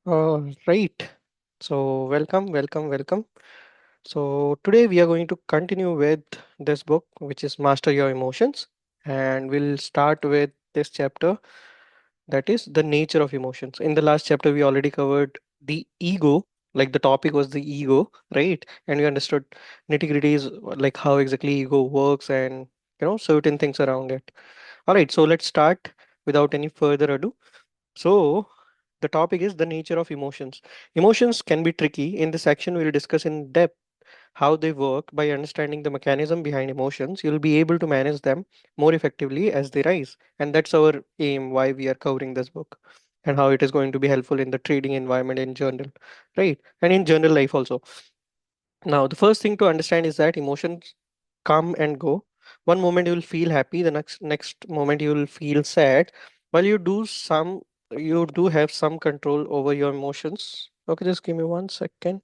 Right. So, welcome. So, today we are going to continue with this book, which is Master Your Emotions. And we'll start with this chapter that is the nature of emotions. In the last chapter, we already covered the ego, like the topic was the ego, right? And we understood nitty gritties like how exactly ego works and certain things around it. All right, so let's start without any further ado. So, the topic is the nature of emotions. Emotions can be tricky. In this section, we'll discuss in depth how they work. By understanding the mechanism behind emotions, you'll be able to manage them more effectively as they rise. And that's our aim why we are covering this book and how it is going to be helpful in the trading environment in general, right? And in general life also. Now, the first thing to understand is that emotions come and go. One moment you will feel happy, the next moment you will feel sad. While you do have some control over your emotions. Okay, just give me 1 second.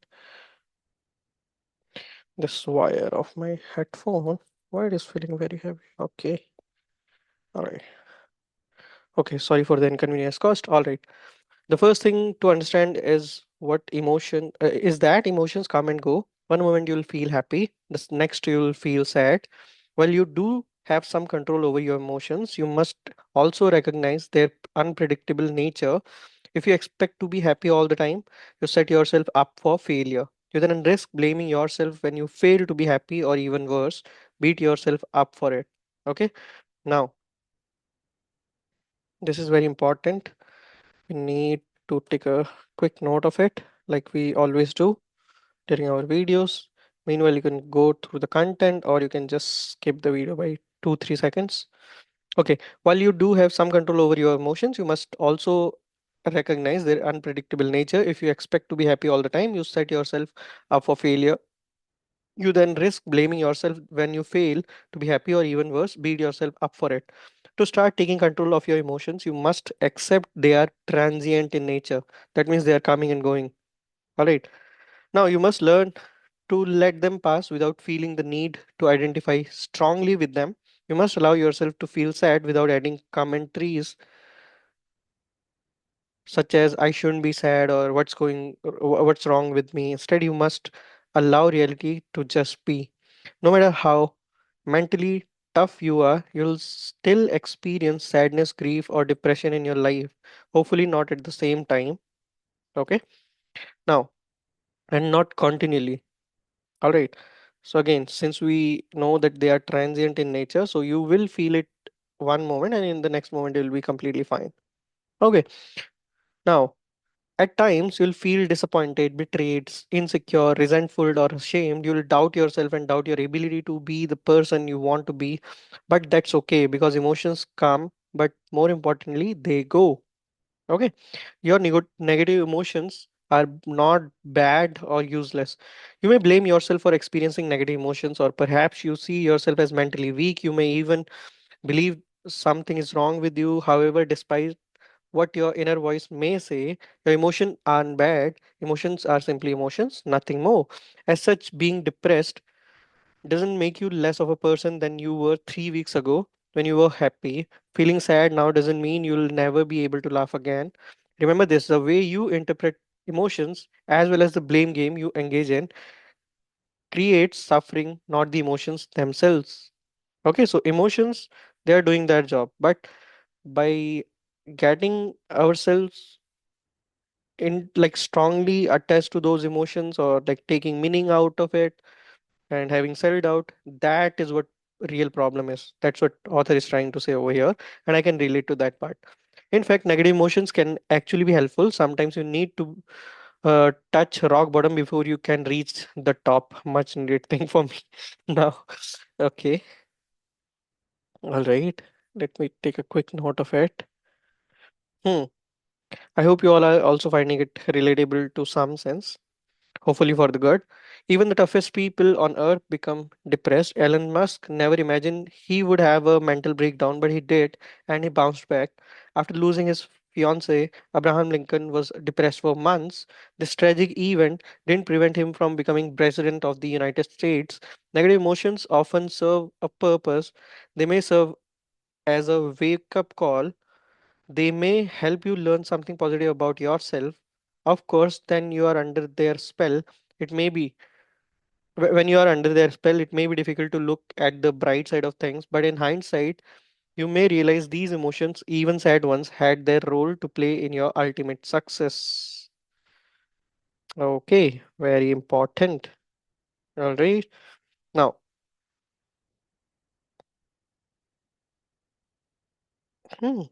This wire of my headphone, why it is feeling very heavy? Okay, all right. Okay, sorry for the inconvenience caused. All right. The first thing to understand is what emotion is that emotions come and go. One moment you'll feel happy, next you'll feel sad. While you do have some control over your emotions, you must also recognize their unpredictable nature. If you expect to be happy all the time, you set yourself up for failure. You then risk blaming yourself when you fail to be happy, or even worse, beat yourself up for it. Okay, now this is very important. We need to take a quick note of it, like we always do during our videos. Meanwhile, you can go through the content or you can just skip the video by 2 3 seconds. Okay, while you do have some control over your emotions, you must also recognize their unpredictable nature. If you expect to be happy all the time, you set yourself up for failure. You then risk blaming yourself when you fail to be happy, or even worse, beat yourself up for it. To start taking control of your emotions, you must accept they are transient in nature. That means they are coming and going. All right. Now you must learn to let them pass without feeling the need to identify strongly with them. You must allow yourself to feel sad without adding commentaries such as I shouldn't be sad or what's wrong with me. Instead, you must allow reality to just be. No matter how mentally tough you are, you'll still experience sadness, grief, or depression in your life. Hopefully, not at the same time. Okay. Now, and not continually. All right. So, again, since we know that they are transient in nature, so you will feel it one moment and in the next moment, you'll be completely fine. Okay. Now, at times, you'll feel disappointed, betrayed, insecure, resentful, or ashamed. You'll doubt yourself and doubt your ability to be the person you want to be. But that's okay because emotions come, but more importantly, they go. Okay. Your negative emotions are not bad or useless. You may blame yourself for experiencing negative emotions, or perhaps you see yourself as mentally weak. You may even believe something is wrong with you. However, despite what your inner voice may say, your emotions aren't bad. Emotions are simply emotions, nothing more. As such, being depressed doesn't make you less of a person than you were 3 weeks ago when you were happy. Feeling sad now doesn't mean you'll never be able to laugh again. Remember this, the way you interpret emotions as well as the blame game you engage in creates suffering, not the emotions themselves. Okay, so emotions, they are doing their job, but by getting ourselves in like strongly attached to those emotions or like taking meaning out of it and having self-doubt, that is what real problem is. That's what author is trying to say over here, and I can relate to that part. In fact, negative emotions can actually be helpful. Sometimes you need to touch rock bottom before you can reach the top. Much needed thing for me now. Okay, all right, let me take a quick note of it. hmm. I hope you all are also finding it relatable to some sense, hopefully for the good. Even the toughest people on earth become depressed. Elon Musk never imagined he would have a mental breakdown, but he did, and he bounced back. After losing his fiancee, Abraham Lincoln was depressed for months. This tragic event didn't prevent him from becoming president of the United States. Negative emotions often serve a purpose. They may serve as a wake up call, they may help you learn something positive about yourself, of course, then you are under their spell. It may be when you are under their spell, it may be difficult to look at the bright side of things, but in hindsight, you may realize these emotions, even sad ones, had their role to play in your ultimate success. Okay, very important. All right. Now, hmm,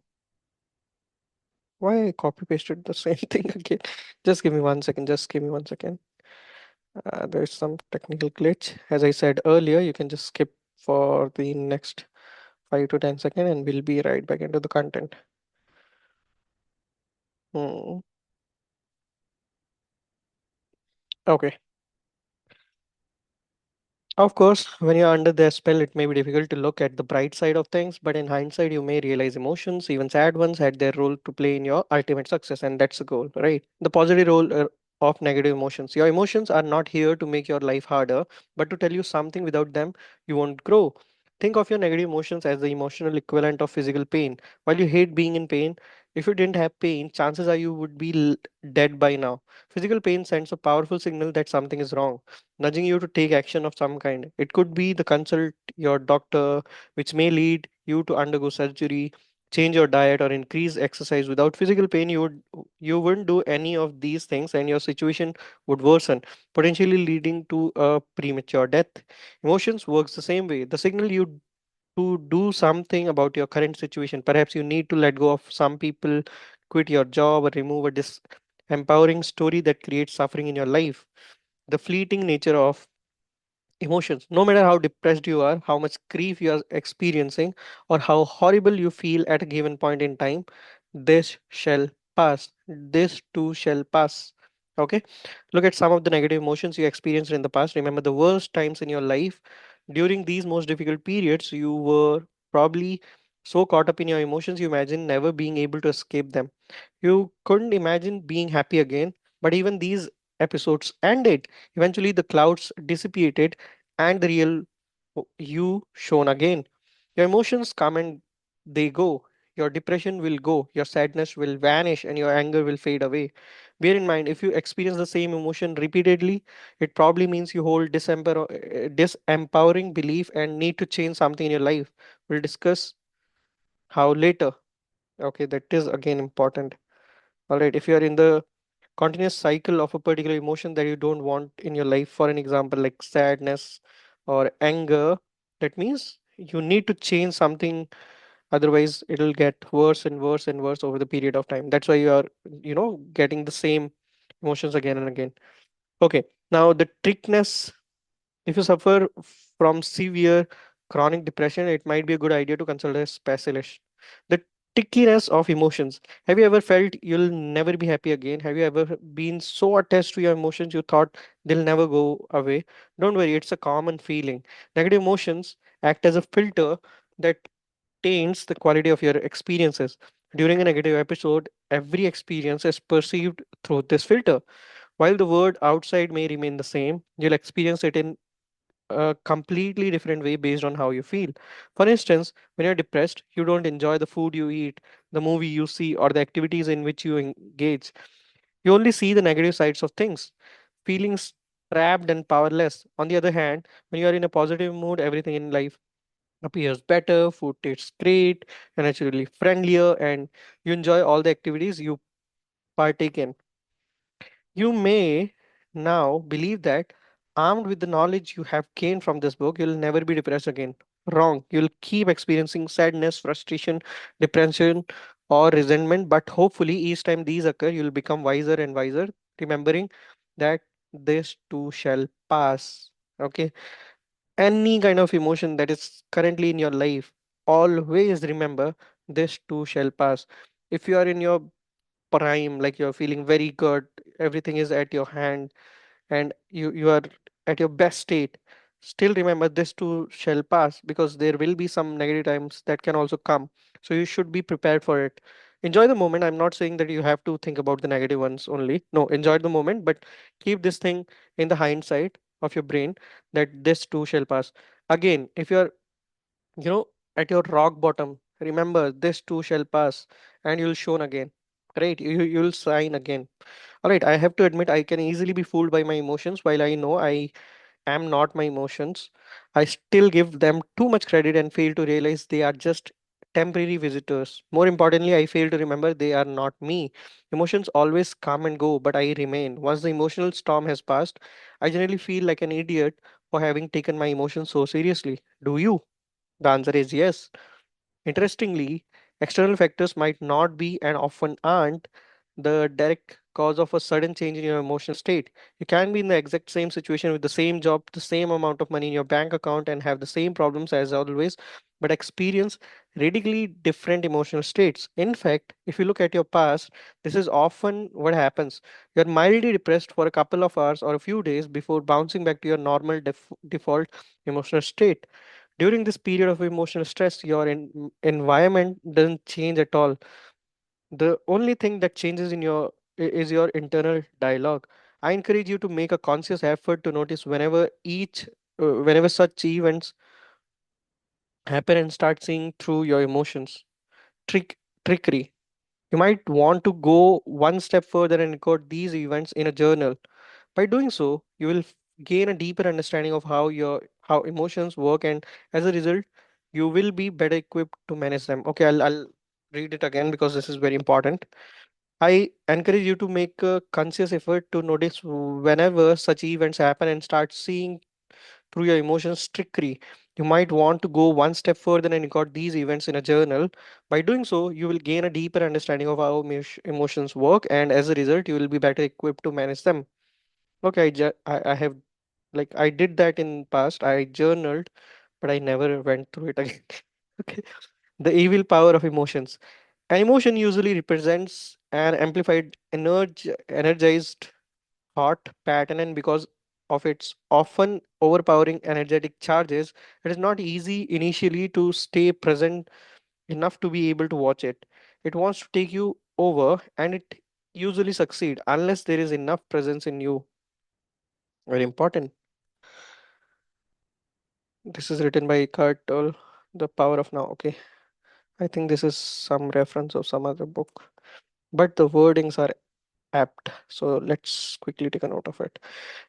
why I copy pasted the same thing again? Just give me 1 second. Just give me 1 second. There's some technical glitch. As I said earlier, you can just skip for the next 5 to 10 seconds and we'll be right back into the content. Hmm. Okay. Of course, when you're under their spell, it may be difficult to look at the bright side of things, but in hindsight, you may realize emotions, even sad ones, had their role to play in your ultimate success, and that's the goal, right? The positive role of negative emotions. Your emotions are not here to make your life harder, but to tell you something without them, you won't grow. Think of your negative emotions as the emotional equivalent of physical pain. While you hate being in pain, if you didn't have pain, chances are you would be dead by now. Physical pain sends a powerful signal that something is wrong, nudging you to take action of some kind. It could be the consult your doctor, which may lead you to undergo surgery, change your diet, or increase exercise. Without physical pain, you wouldn't do any of these things, and your situation would worsen, potentially leading to a premature death. Emotions works the same way. The signal you to do something about your current situation. Perhaps you need to let go of some people, quit your job, or remove a empowering story that creates suffering in your life. The fleeting nature of emotions. No matter how depressed you are, how much grief you are experiencing, or how horrible you feel at a given point in time, this shall pass. This too shall pass. Okay? Look at some of the negative emotions you experienced in the past. Remember the worst times in your life. During these most difficult periods, you were probably so caught up in your emotions you imagine never being able to escape them. You couldn't imagine being happy again, but even these episodes ended. Eventually, the clouds dissipated and the real you shone again. Your emotions come and they go. Your depression will go, your sadness will vanish, and your anger will fade away. Bear in mind, if you experience the same emotion repeatedly, it probably means you hold disempowering belief and need to change something in your life. We'll discuss how later. Okay, that is again important. All right, if you are in the continuous cycle of a particular emotion that you don't want in your life, for an example like sadness or anger, that means you need to change something, otherwise it'll get worse and worse and worse over the period of time. That's why you are, getting the same emotions again and again. Okay, now the trickness. If you suffer from severe chronic depression, it might be a good idea to consult a specialist. The tickiness of emotions. Have you ever felt you'll never be happy again? Have you ever been so attached to your emotions you thought they'll never go away? Don't worry, it's a common feeling. Negative emotions act as a filter that taints the quality of your experiences. During a negative episode, every experience is perceived through this filter. While the world outside may remain the same, you'll experience it in a completely different way based on how you feel. For instance, when you're depressed, you don't enjoy the food you eat, the movie you see, or the activities in which you engage. You only see the negative sides of things, feelings trapped and powerless. On the other hand, when you are in a positive mood, everything in life appears better, food tastes great, you're naturally friendlier, and you enjoy all the activities you partake in. You may now believe that, armed with the knowledge you have gained from this book, you'll never be depressed again. Wrong. You'll keep experiencing sadness, frustration, depression, or resentment, but hopefully, each time these occur, you'll become wiser and wiser, remembering that this too shall pass. Okay. Any kind of emotion that is currently in your life, always remember this too shall pass. If you are in your prime, like you're feeling very good, everything is at your hand, and you are at your best state, still remember this too shall pass, because there will be some negative times that can also come. So you should be prepared for it. Enjoy the moment. I'm not saying that you have to think about the negative ones only. No, enjoy the moment, but keep this thing in the hindsight of your brain, that this too shall pass. Again, if you're, you know at your rock bottom, remember this too shall pass, and you'll shone again, right? You'll sign again. All right, I have to admit I can easily be fooled by my emotions. While I know I am not my emotions, I still give them too much credit and fail to realize they are just temporary visitors. More importantly, I fail to remember they are not me. Emotions always come and go, but I remain. Once the emotional storm has passed, I generally feel like an idiot for having taken my emotions so seriously. Do you? The answer is yes. Interestingly, external factors might not be and often aren't the direct cause of a sudden change in your emotional state. You can be in the exact same situation with the same job, the same amount of money in your bank account, and have the same problems as always, but experience radically different emotional states. In fact, if you look at your past, this is often what happens. You're mildly depressed for a couple of hours or a few days before bouncing back to your normal default emotional state. During this period of emotional stress, your environment doesn't change at all. The only thing that changes in is your internal dialogue. I encourage you to make a conscious effort to notice whenever such events happen and start seeing through your emotions. Trickery. You might want to go one step further and record these events in a journal. By doing so, you will gain a deeper understanding of how emotions work, and as a result, you will be better equipped to manage them. Okay, I'll read it again because this is very important. I encourage you to make a conscious effort to notice whenever such events happen and start seeing through your emotions trickery. You might want to go one step further and record these events in a journal. By doing so, you will gain a deeper understanding of how emotions work, and as a result, you will be better equipped to manage them. Okay, I have like I did that in past. I journaled, but I never went through it again. Okay. The evil power of emotions. An emotion usually represents an amplified, energized thought pattern, and because of its often overpowering energetic charges, it is not easy initially to stay present enough to be able to watch it. It wants to take you over, and it usually succeed unless there is enough presence in you. Very important. This is written by Eckhart Tolle, The Power of Now. Okay, I think this is some reference of some other book, but the wordings are apt. So let's quickly take a note of it.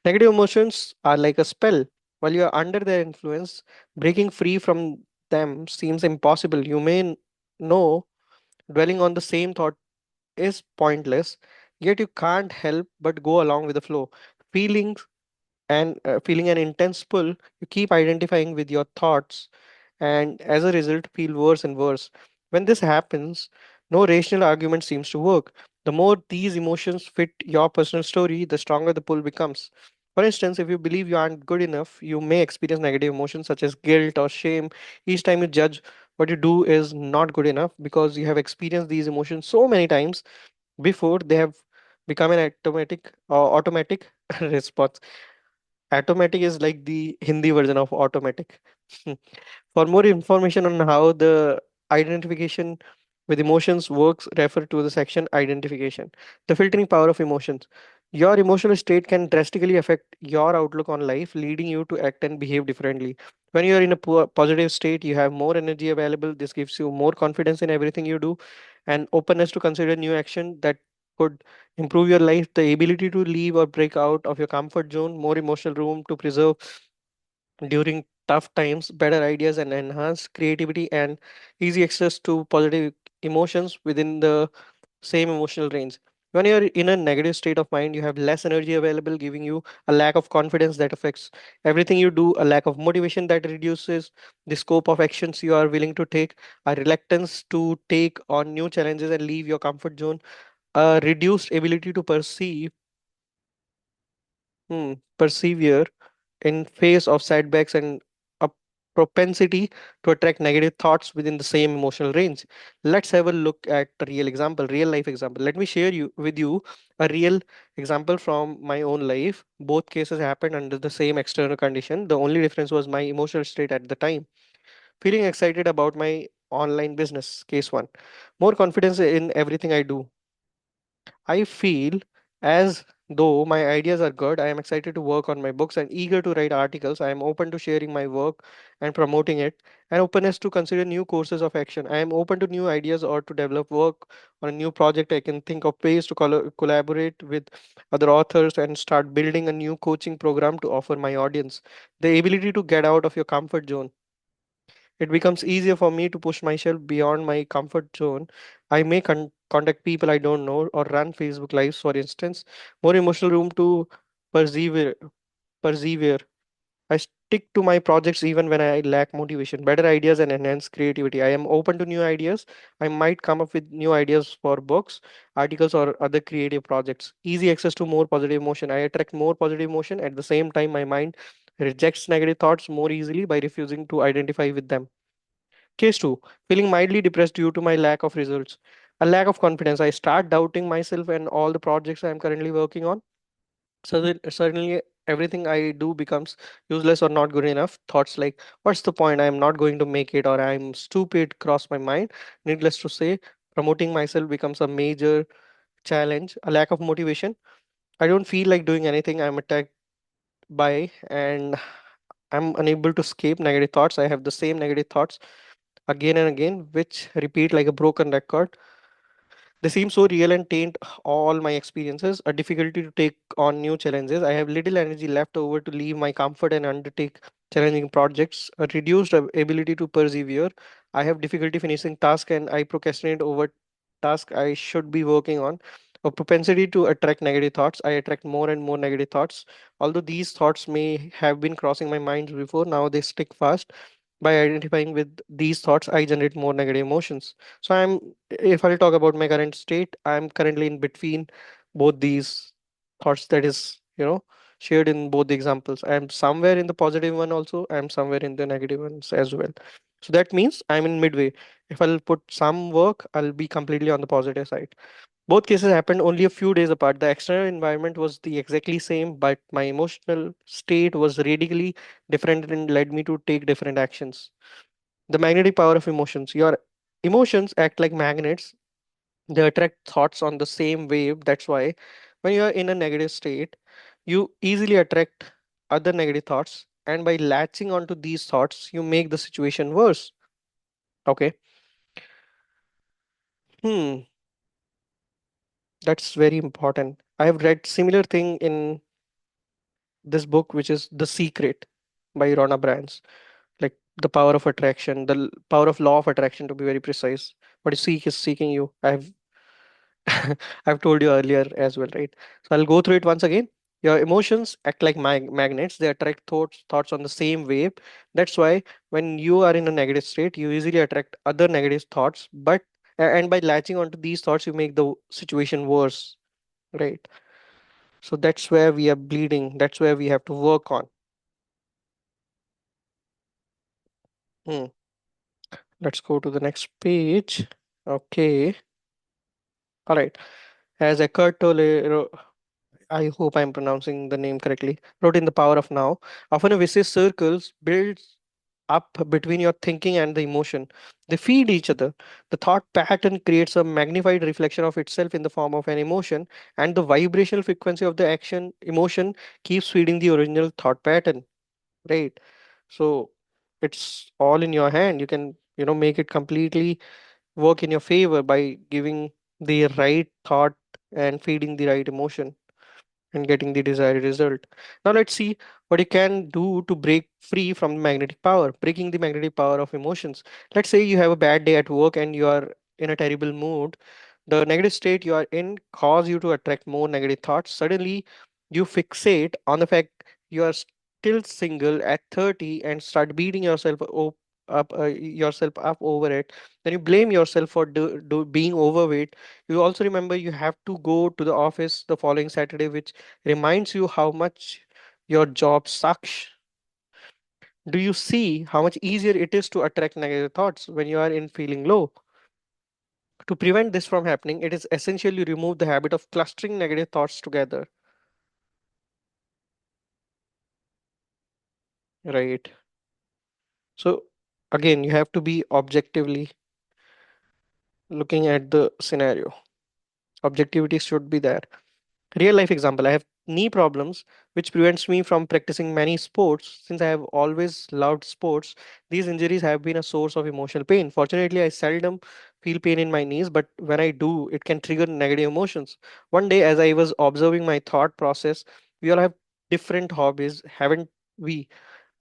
Negative emotions are like a spell. While you are under their influence, breaking free from them seems impossible. You may know dwelling on the same thought is pointless, yet you can't help but go along with the flow. Feelings feeling an intense pull, you keep identifying with your thoughts, and as a result, feel worse and worse. When this happens, no rational argument seems to work. The more these emotions fit your personal story, the stronger the pull becomes. For instance, if you believe you aren't good enough, you may experience negative emotions such as guilt or shame. Each time you judge what you do is not good enough because you have experienced these emotions so many times before they have become an automatic response. Automatic is like the Hindi version of automatic. For more information on how the identification with emotions works, refer to the section identification. The filtering power of emotions. Your emotional state can drastically affect your outlook on life, leading you to act and behave differently. When you are in a positive state, you have more energy available. This gives you more confidence in everything you do and openness to consider new action that could improve your life. The ability to leave or break out of your comfort zone, more emotional room to preserve during tough times, better ideas and enhanced creativity, and easy access to positive emotions within the same emotional range. When you're in a negative state of mind, you have less energy available, giving you a lack of confidence that affects everything you do, a lack of motivation that reduces the scope of actions you are willing to take, a reluctance to take on new challenges and leave your comfort zone, a reduced ability to persevere in face of setbacks, and a propensity to attract negative thoughts within the same emotional range. Let's have a look at a real life example. Let me share you with you a real example from my own life. Both cases happened under the same external condition. The only difference was my emotional state at the time. Feeling excited about my online business, case one. More confidence in everything I do. I feel as Though my ideas are good, I am excited to work on my books and eager to write articles. I am open to sharing my work and promoting it, and openness to consider new courses of action. I am open to new ideas or to develop work on a new project. I can think of ways to collaborate with other authors and start building a new coaching program to offer my audience. The ability to get out of your comfort zone, it becomes easier for me to push myself beyond my comfort zone. I may contact people I don't know or run Facebook Lives, for instance. More emotional room to persevere. Persevere. I stick to my projects even when I lack motivation. Better ideas and enhanced creativity. I am open to new ideas. I might come up with new ideas for books, articles, or other creative projects. Easy access to more positive emotion. I attract more positive emotion. At the same time, my mind rejects negative thoughts more easily by refusing to identify with them. Case 2, feeling mildly depressed due to my lack of results. A lack of confidence. I start doubting myself and all the projects I am currently working on. Suddenly, everything I do becomes useless or not good enough. Thoughts like, what's the point? I am not going to make it, or I'm stupid, cross my mind. Needless to say, promoting myself becomes a major challenge. A lack of motivation. I don't feel like doing anything. I'm attacked by, and I'm unable to escape negative thoughts. I have the same negative thoughts again and again, which repeat like a broken record. They seem so real and taint all my experiences, a difficulty to take on new challenges. I have little energy left over to leave my comfort and undertake challenging projects, a reduced ability to persevere. I have difficulty finishing tasks and I procrastinate over tasks I should be working on. A propensity to attract negative thoughts. I attract more and more negative thoughts. Although these thoughts may have been crossing my mind before, now they stick fast. By identifying with these thoughts, I generate more negative emotions. So if I'll talk about my current state, I'm currently in between both these thoughts that is, shared in both the examples. I'm somewhere in the positive one also, I'm somewhere in the negative ones as well. So that means I'm in midway. If I'll put some work, I'll be completely on the positive side. Both cases happened only a few days apart. The external environment was the exactly same, but my emotional state was radically different and led me to take different actions. The magnetic power of emotions. Your emotions act like magnets. They attract thoughts on the same wave. That's why when you are in a negative state, you easily attract other negative thoughts. And by latching onto these thoughts, you make the situation worse. Okay. Hmm. That's very important. I have read similar thing in this book, which is The Secret by Rona Brands. Like the power of attraction, the power of law of attraction, to be very precise. What you seek is seeking you. I've told you earlier as well, right? So I'll go through it once again. Your emotions act like magnets. They attract thoughts on the same wave. That's why when you are in a negative state, you easily attract other negative thoughts. And by latching onto these thoughts, you make the situation worse, right? So that's where we are bleeding. That's where we have to work on. Hmm. Let's go to the next page. Okay. All right. As Eckhart Tolle, I hope I'm pronouncing the name correctly, wrote in The Power of Now, often a vicious circles builds up between your thinking and the emotion. They feed each other. The thought pattern creates a magnified reflection of itself in the form of an emotion, and the vibrational frequency of the action emotion keeps feeding the original thought pattern. Right. So it's all in your hand. You can, make it completely work in your favor by giving the right thought and feeding the right emotion and getting the desired result. Now let's see what you can do to break free from the magnetic power, breaking the magnetic power of emotions. Let's say you have a bad day at work and you are in a terrible mood. The negative state you are in cause you to attract more negative thoughts. Suddenly you fixate on the fact you are still single at 30 and start beating yourself up over it. Then you blame yourself for being overweight. You also remember you have to go to the office the following Saturday, which reminds you how much your job sucks. Do you see how much easier it is to attract negative thoughts when you are in feeling low? To prevent this from happening, it is essential you remove the habit of clustering negative thoughts together. Right. So again, you have to be objectively looking at the scenario. Objectivity should be there. Real life example, I have knee problems, which prevents me from practicing many sports. Since I have always loved sports, these injuries have been a source of emotional pain. Fortunately, I seldom feel pain in my knees, but when I do, it can trigger negative emotions. One day, as I was observing my thought process, we all have different hobbies, haven't we?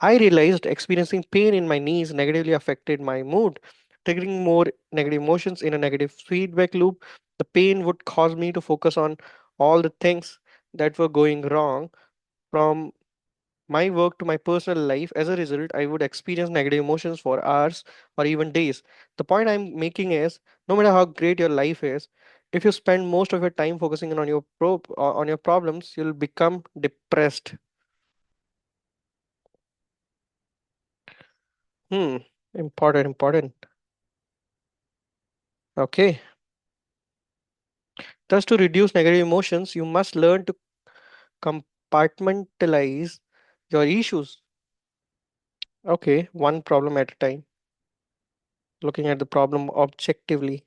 I realized experiencing pain in my knees negatively affected my mood, triggering more negative emotions in a negative feedback loop. The pain would cause me to focus on all the things that were going wrong from my work to my personal life. As a result, I would experience negative emotions for hours or even days. The point I'm making is no matter how great your life is, if you spend most of your time focusing on your on your problems, you'll become depressed. Hmm, important. Okay. Thus, to reduce negative emotions, you must learn to compartmentalize your issues. Okay, one problem at a time, looking at the problem objectively.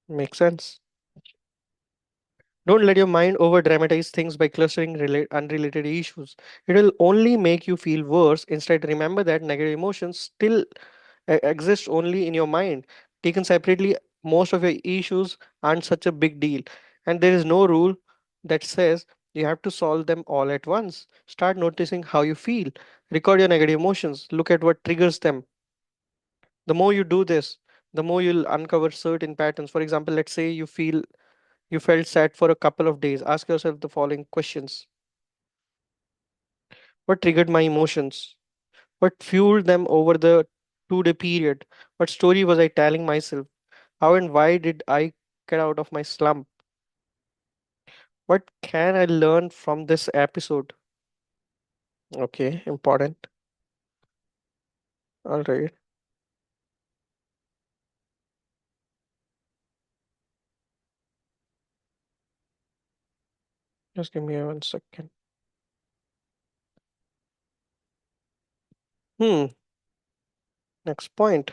Makes sense. Don't let your mind over dramatize things by clustering unrelated issues. It will only make you feel worse. Instead, remember that negative emotions still exist only in your mind. Taken separately, most of your issues aren't such a big deal. And there is no rule that says you have to solve them all at once. Start noticing how you feel. Record your negative emotions. Look at what triggers them. The more you do this, the more you'll uncover certain patterns. For example, let's say you felt sad for a couple of days. Ask yourself the following questions. What triggered my emotions? What fueled them over the 2 day period? What story was I telling myself? How and why did I get out of my slump? What can I learn from this episode? Okay, important. All right, just give me 1 second. Hmm, next point.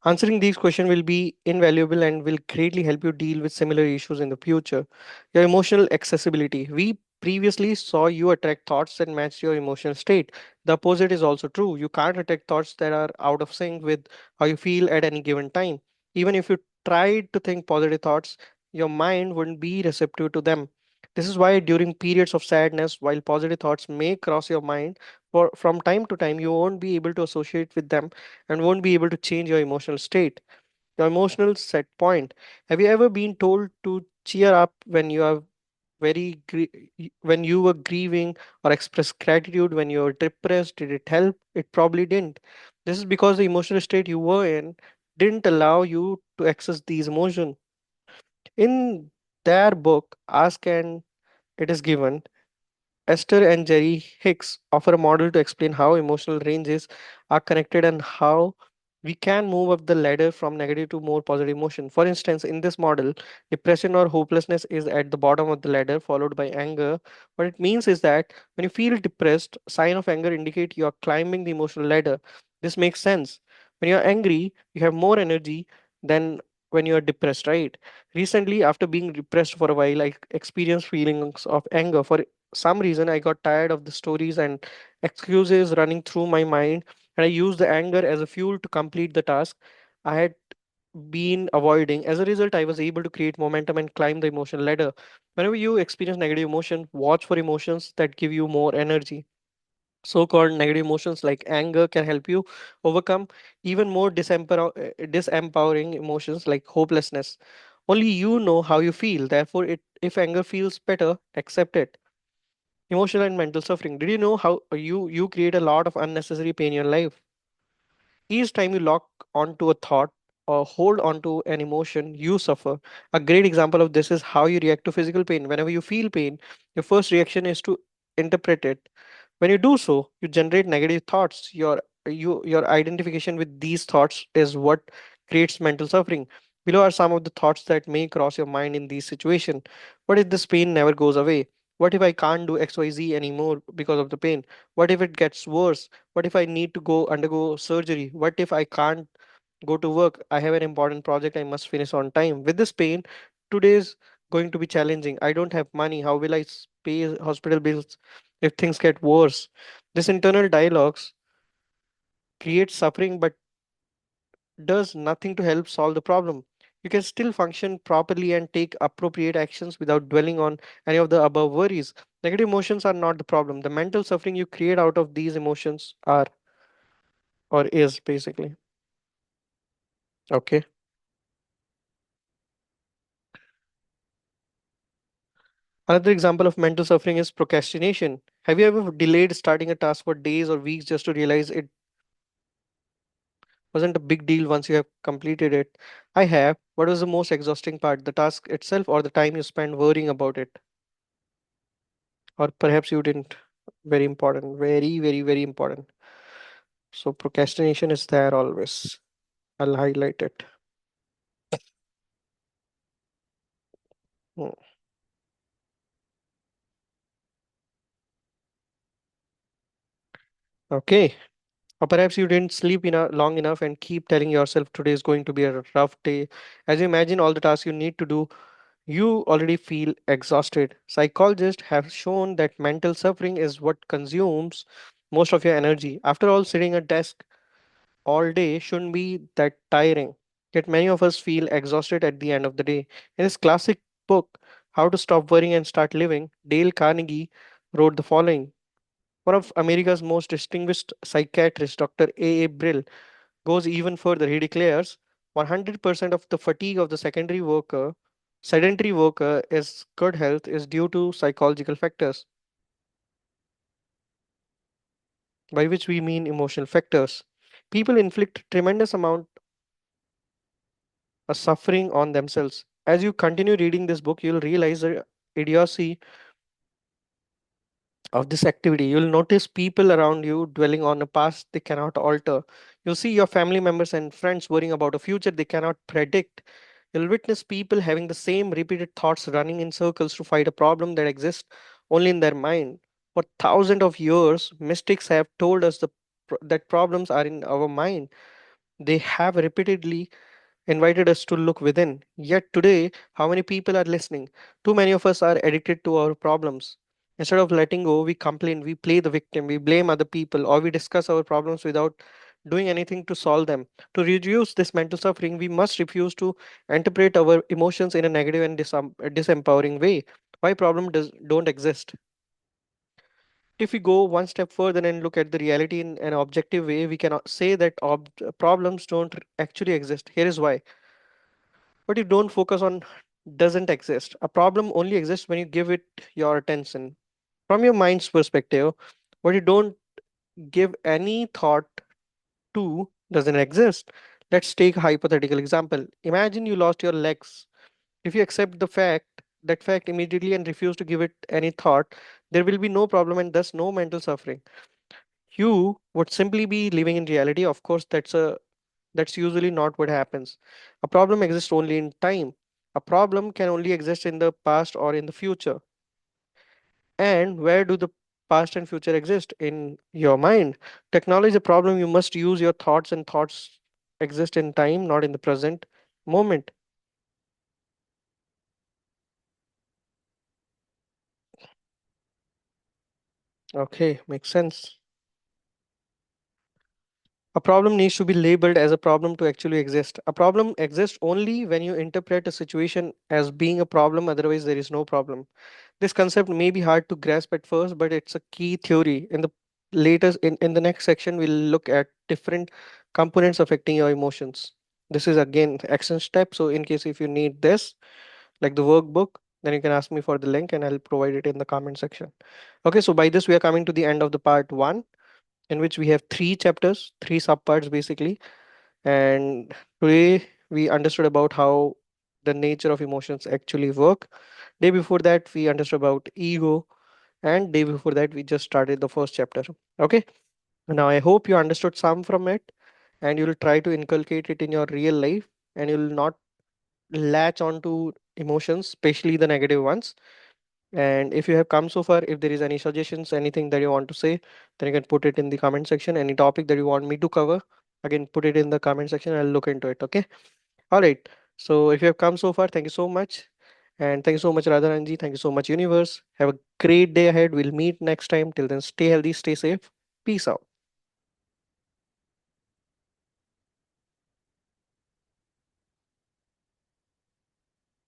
Answering these questions will be invaluable and will greatly help you deal with similar issues in the future. Your emotional accessibility. We previously saw you attract thoughts that match your emotional state. The opposite is also true. You can't attract thoughts that are out of sync with how you feel at any given time. Even if you tried to think positive thoughts, your mind wouldn't be receptive to them. This is why during periods of sadness, while positive thoughts may cross your mind, from time to time you won't be able to associate with them and won't be able to change your emotional state, your emotional set point. Have you ever been told to cheer up when you are when you were grieving, or express gratitude when you were depressed? Did it help? It probably didn't. This is because the emotional state you were in didn't allow you to access these emotions. In their book, Ask and It Is Given, Esther and Jerry Hicks offer a model to explain how emotional ranges are connected and how we can move up the ladder from negative to more positive emotion. For instance, in this model, depression or hopelessness is at the bottom of the ladder, followed by anger. What it means is that when you feel depressed, sign of anger indicate you are climbing the emotional ladder. This makes sense. When you're angry, you have more energy than when you're depressed, right? Recently, after being depressed for a while, I experienced feelings of anger. For some reason, I got tired of the stories and excuses running through my mind, and I used the anger as a fuel to complete the task I had been avoiding. As a result, I was able to create momentum and climb the emotional ladder. Whenever you experience negative emotion, watch for emotions that give you more energy. So called negative emotions like anger can help you overcome even more disempowering emotions like hopelessness. Only you know how you feel, therefore, if anger feels better, accept it. Emotional and mental suffering. Did you know how you create a lot of unnecessary pain in your life? Each time you lock onto a thought or hold onto an emotion, you suffer. A great example of this is how you react to physical pain. Whenever you feel pain, your first reaction is to interpret it. When you do so, you generate negative thoughts. Your identification with these thoughts is what creates mental suffering. Below are some of the thoughts that may cross your mind in these situations. What if this pain never goes away? What if I can't do XYZ anymore because of the pain? What if it gets worse? What if I need to go undergo surgery? What if I can't go to work. I have an important project I must finish on time. With this pain, today's going to be challenging. I don't have money. How will pay hospital bills if things get worse? This internal dialogues creates suffering but does nothing to help solve the problem. You can still function properly and take appropriate actions without dwelling on any of the above worries. Negative emotions are not the problem. The mental suffering you create out of these emotions are or is basically. Okay. Another example of mental suffering is procrastination. Have you ever delayed starting a task for days or weeks just to realize it wasn't a big deal once you have completed it? I have. What was the most exhausting part, the task itself or the time you spent worrying about it? Or perhaps you didn't. Very important. Very, very, very important. So procrastination is there always. I'll highlight it. Hmm. Okay. Or perhaps you didn't sleep long enough and keep telling yourself today is going to be a rough day. As you imagine all the tasks you need to do, you already feel exhausted. Psychologists have shown that mental suffering is what consumes most of your energy. After all, sitting at a desk all day shouldn't be that tiring. Yet many of us feel exhausted at the end of the day. In his classic book, How to Stop Worrying and Start Living, Dale Carnegie wrote the following. One of America's most distinguished psychiatrists, Dr. A. Brill, goes even further. He declares 100% of the fatigue of the sedentary worker is good health is due to psychological factors, by which we mean emotional factors. People inflict tremendous amount of suffering on themselves. As you continue reading this book, you'll realize the idiocy of this activity. You'll notice people around you dwelling on a past they cannot alter. You'll see your family members and friends worrying about a future they cannot predict. You'll witness people having the same repeated thoughts running in circles to fight a problem that exists only in their mind. For thousands of years, mystics have told us that problems are in our mind. They have repeatedly invited us to look within. Yet today, how many people are listening? Too many of us are addicted to our problems. Instead of letting go, we complain, we play the victim, we blame other people, or we discuss our problems without doing anything to solve them. To reduce this mental suffering, we must refuse to interpret our emotions in a negative and disempowering way. Why don't exist? If we go one step further and look at the reality in an objective way, we cannot say that problems don't actually exist. Here is why. What you don't focus on doesn't exist. A problem only exists when you give it your attention. From your mind's perspective, what you don't give any thought to doesn't exist. Let's take a hypothetical example. Imagine you lost your legs. If you accept that fact immediately and refuse to give it any thought, there will be no problem and thus no mental suffering. You would simply be living in reality. Of course, that's usually not what happens. A problem exists only in time. A problem can only exist in the past or in the future. And where do the past and future exist? In your mind. To acknowledge a problem, you must use your thoughts, and thoughts exist in time, not in the present moment. Okay, makes sense. A problem needs to be labeled as a problem to actually exist. A problem exists only when you interpret a situation as being a problem, otherwise, there is no problem. This concept may be hard to grasp at first, but it's a key theory. In the next section, we'll look at different components affecting your emotions. This is again the action step. So in case if you need this, like the workbook, then you can ask me for the link and I'll provide it in the comment section. Okay, so by this we are coming to the end of the part one, in which we have three chapters, three subparts basically. And today we understood about how the nature of emotions actually work. Day before that, we understood about ego, and day before that we just started the first chapter. Okay, now I hope you understood some from it and you'll try to inculcate it in your real life, and you'll not latch on to emotions, especially the negative ones. And if you have come so far, if there is any suggestions, anything that you want to say, then you can put it in the comment section. Any topic that you want me to cover, again, put it in the comment section. I'll look into it. Okay. All right. So if you have come so far, thank you so much. And thank you so much, Radharanji. Thank you so much, universe. Have a great day ahead. We'll meet next time. Till then, stay healthy, stay safe. Peace out.